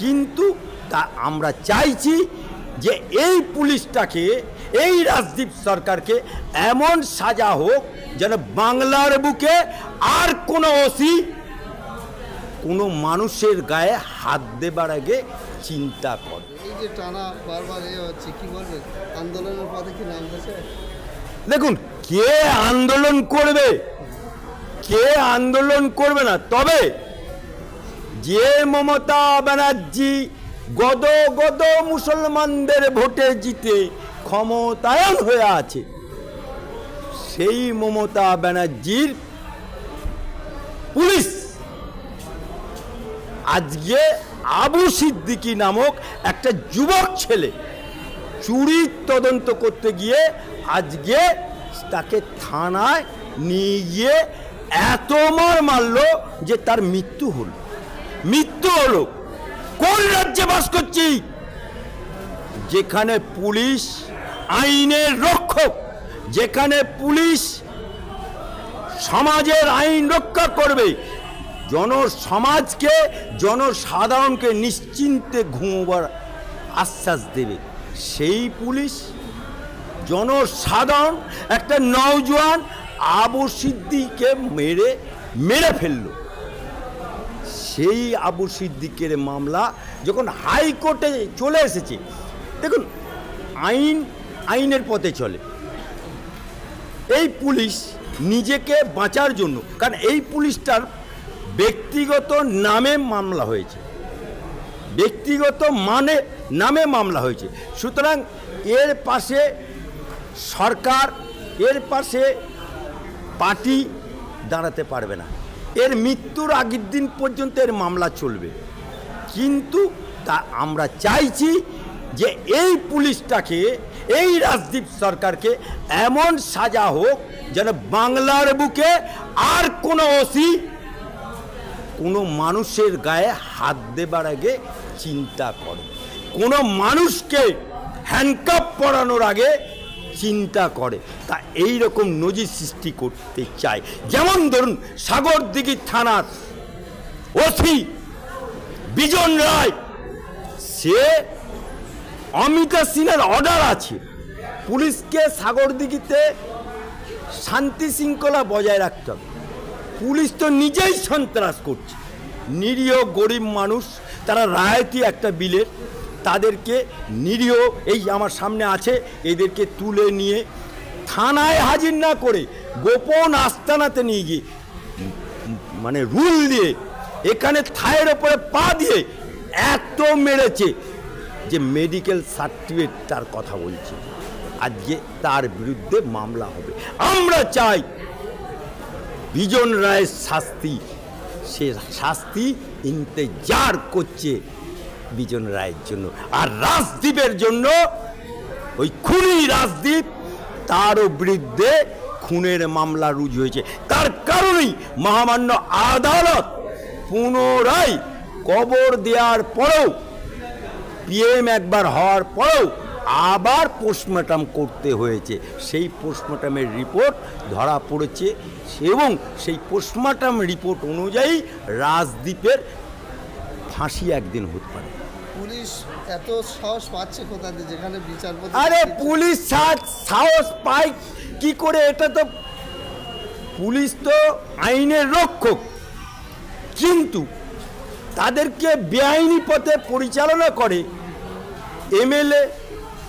কিন্তু তা আমরা চাইছি যে এই পুলিশটাকে, এই রাজদীপ সরকারকে এমন সাজা হোক যেন বাংলার বুকে আর কোনো ওসি কোনো মানুষের গায়ে হাত দেবার আগে চিন্তা করে। এই যে টানা বারবার হচ্ছে, কি বলবে, আন্দোলনের পথে কি নামতেছে? দেখুন, কে আন্দোলন করবে, কে আন্দোলন করবে না, তবে যে মমতা ব্যানার্জি গদ গদ মুসলমানদের ভোটে জিতে ক্ষমতায়ন হয়ে আছে, সেই মমতা ব্যানার্জির পুলিশ আজকে আবু সিদ্দিকী নামক একটা যুবক ছেলে চুরির তদন্ত করতে গিয়ে আজকে তাকে থানায় নিয়ে গিয়ে এত মার মারলো যে তার মৃত্যু হলো। মৃত্যু হলো। কোন রাজ্যে বাস করছি যেখানে পুলিশ আইনের রক্ষক, যেখানে পুলিশ সমাজের আইন রক্ষা করবে, জনসমাজকে, জনসাধারণকে নিশ্চিন্তে ঘুমোবার আশ্বাস দেবে, সেই পুলিশ জনসাধারণ একটা নওজোয়ান আবু সিদ্দিককে মেরে ফেলল। সেই আবু সিদ্দিকের মামলা যখন হাইকোর্টে চলে এসেছে, দেখুন আইনের পথে চলে। এই পুলিশ নিজেকে বাঁচার জন্য, কারণ এই পুলিশটার ব্যক্তিগত নামে মামলা হয়েছে, ব্যক্তিগত নামে মামলা হয়েছে, সুতরাং এর পাশে সরকার, এর পাশে পার্টি দাঁড়াতে পারবে না। এর মৃত্যুর আগের দিন পর্যন্ত এর মামলা চলবে। কিন্তু তা আমরা চাইছি যে এই পুলিশটাকে, এই রাজদীপ সরকারকে এমন সাজা হোক যেন বাংলার বুকে আর কোনো ওসি কোনো মানুষের গায়ে হাত দেবার আগে চিন্তা করে, কোনো মানুষকে হ্যান্ডকাপ পরানোর আগে চিন্তা করে। তা এই রকম নজির সৃষ্টি করতে চায়। যেমন ধরুন, সাগরদিঘি থানার ওসি বিজন রায়, সে অমিতা সিনহার অর্ডার আছে পুলিশকে সাগরদিঘিতে শান্তি শৃঙ্খলা বজায় রাখতে হবে। পুলিশ তো নিজেই সন্ত্রাস করছে। নিরীহ গরিব মানুষ, তারা রায়তি একটা বিলের, তাদেরকে নিরীহ, এই আমার সামনে আছে, এদেরকে তুলে নিয়ে থানায় হাজির না করে গোপন আস্তানাতে নিয়ে গিয়ে মানে রুল দিয়ে এখানে থায়ের ওপরে পা দিয়ে এত মেরেছে যে মেডিকেল সার্টিফিকেট তার কথা বলছে। আজকে তার বিরুদ্ধে মামলা হবে। আমরা চাই বিজন রায়ের শাস্তি, সে শাস্তি ইন্তজার করছে বিজন রায়ের জন্য। আর রাজদীপের জন্য, ওই খুনি রাজদীপ, তারও বিরুদ্ধে খুনের মামলা রুজু হয়েছে। তার কারণেই মহামান্য আদালত পুনরায় কবর দেওয়ার পরেও, পিএম একবার হওয়ার পরেও আবার পোস্টমর্টম করতে হয়েছে। সেই পোস্টমর্টমের রিপোর্ট ধরা পড়েছে এবং সেই পোস্টমর্টম রিপোর্ট অনুযায়ী রাজদীপের ফাঁসি একদিন হতে পারে। পুলিশ এত সাহস পাচ্ছে কোথা থেকে, যেখানে বিচারপতি? আরে পুলিশ সাহস পায় কি করে? এটা তো পুলিশ তো আইনের রক্ষক, কিন্তু তাদেরকে বেআইনি পথে পরিচালনা করে এমএলএ,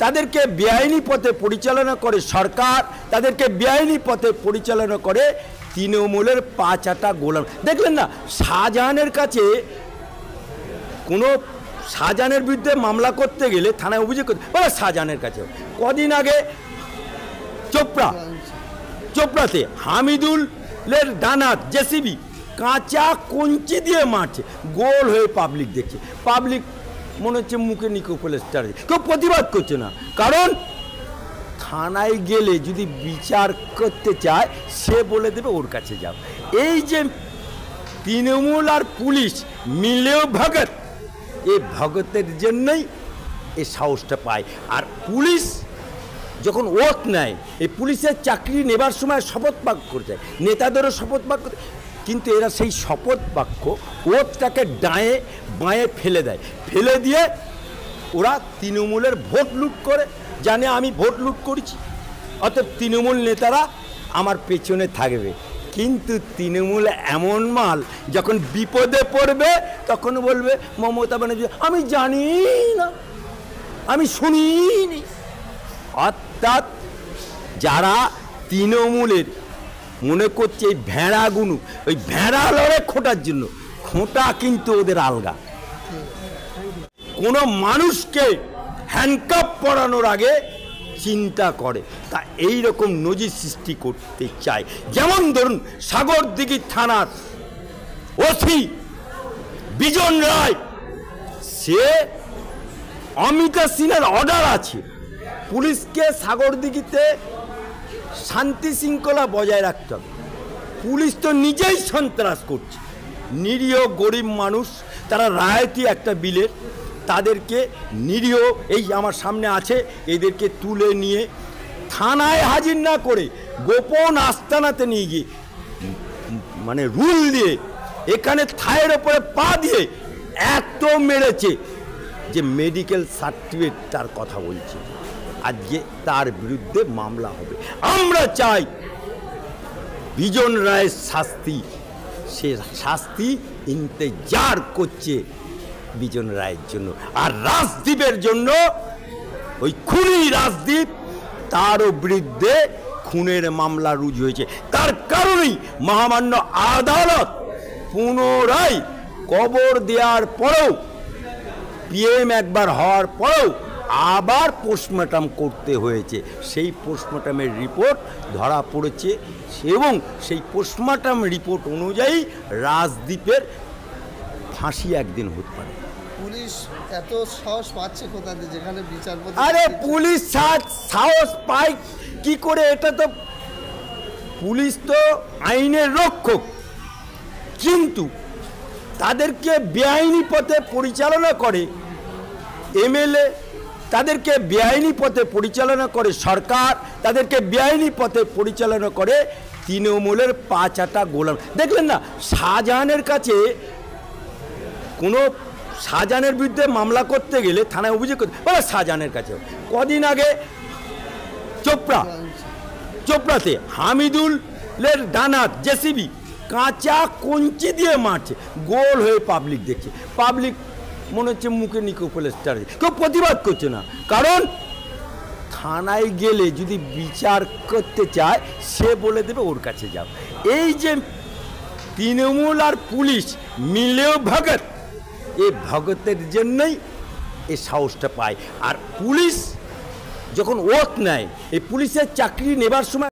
তাদেরকে বেআইনি পথে পরিচালনা করে সরকার, তাদেরকে বেআইনি পথে পরিচালনা করে তৃণমূলের পাঁচাটা গোলাম। দেখলেন না, শাহজাহানের কাছে কোনো, শাহজাহানের বিরুদ্ধে মামলা করতে গেলে থানায় অভিযোগ করতে, শাহজাহানের কাছে কদিন আগে চোপড়াতে হামিদুলের ডানাত জেসিবি কাঁচা কঞ্চি দিয়ে মারছে, গোল হয়ে পাবলিক দেখছে। পাবলিক মনে হচ্ছে মুখে নিকোপ্লাস্টার, কেউ প্রতিবাদ করছে না। কারণ থানায় গেলে যদি বিচার করতে চায়, সে বলে দেবে ওর কাছে যাও। এই যে তৃণমূল আর পুলিশ মিলেও ভগত, এই ভগতের জন্যই এই সাহসটা পায়। আর পুলিশ যখন ওত নেয়, এই পুলিশের চাকরি নেবার সময় শপথ বাক্য করতে হয়, নেতাদেরও শপথ বাক্য। কিন্তু এরা সেই শপথ বাক্য ওতটাকে ডায়ে বাঁয়ে ফেলে দেয়, ফেলে দিয়ে ওরা তৃণমূলের ভোট লুট করে, জানে আমি ভোট লুট করেছি, অতএব তৃণমূল নেতারা আমার পেছনে থাকবে। কিন্তু তৃণমূল এমন মাল, যখন বিপদে পড়বে তখন বলবে মমতা ব্যানার্জি আমি জানি না, আমি শুনিনি। অর্থাৎ যারা তৃণমূলের মনে করছে এই ভেড়াগুলো, ওই ভেড়া লড়ে খোঁটার জন্য, খোঁটা কিন্তু ওদের আলগা। কোনো মানুষকে হ্যান্ডকাপ পরানোর আগে চিন্তা করে, তা এই রকম নজির সৃষ্টি করতে চায়। যেমন ধরুন সাগরদিঘি থানার ওসি বিজন রায়, সে অমিতা সিনহার অর্ডার আছে পুলিশকে সাগরদিঘিতে শান্তি শৃঙ্খলা বজায় রাখতে হবে। পুলিশ তো নিজেই সন্ত্রাস করছে, নিরীহ গরিব মানুষ, তারা রায়তি একটা বিলের, তাদেরকে নিরীহ, এই আমার সামনে আছে, এদেরকে তুলে নিয়ে থানায় হাজির না করে গোপন আস্তানাতে নিয়ে গিয়ে মানে রুল দিয়ে এখানে থায়ের ওপরে পা দিয়ে এত মেরেছে যে মেডিকেল সার্টিফিকেট তার কথা বলছে। আজকে তার বিরুদ্ধে মামলা হবে। আমরা চাই বিজন রায়ের শাস্তি, সে শাস্তি ইন্তজার করছে বিজন রায়ের জন্য। আর রাজদীপের জন্য, ওই খুনি রাজদীপ, তারও বিরুদ্ধে খুনের মামলা রুজু হয়েছে। তার কারণেই মহামান্য আদালত পুনরায় কবর দেওয়ার পরেও, পিএম একবার হওয়ার পরেও আবার পোস্টমর্টম করতে হয়েছে। সেই পোস্টমর্টমের রিপোর্ট ধরা পড়েছে এবং সেই পোস্টমর্টম রিপোর্ট অনুযায়ী রাজদীপের ফাঁসি একদিন হতে পারে। পুলিশ এত সাহস পাচ্ছে কোথা থেকে, যেখানে বিচারপতি? আরে পুলিশ সাহস পায় কি করে? এটা তো পুলিশ তো আইনের রক্ষক, কিন্তু তাদেরকে বেআইনি পথে পরিচালনা করে এমএলএ, তাদেরকে বেআইনি পথে পরিচালনা করে সরকার, তাদেরকে বেআইনি পথে পরিচালনা করে তৃণমূলের পাঁচাটা গোলাম। দেখলেন না শাহজাহানের কাছে, কোনো শাহজাহানের বিরুদ্ধে মামলা করতে গেলে থানায় অভিযোগ করতে বলে শাহজাহানের কাছে। কদিন আগে চোপড়াতে হামিদুলের ডানাত জেসিবি কাঁচা কঞ্চি দিয়ে মারছে, গোল হয়ে পাবলিক দেখছে। পাবলিক মনে হচ্ছে মুখে নিকোপ্লাস্টার, কেউ প্রতিবাদ করছে না, কারণ থানায় গেলে যদি বিচার করতে চায় সে বলে দেবে ওর কাছে যাও। এই যে তৃণমূল আর পুলিশ মিলেও ভগত, এই ভগতের জন্যই এই সাহসটা পায়। আর পুলিশ যখন ওত নেয়, এই পুলিশের চাকরি নেবার সময়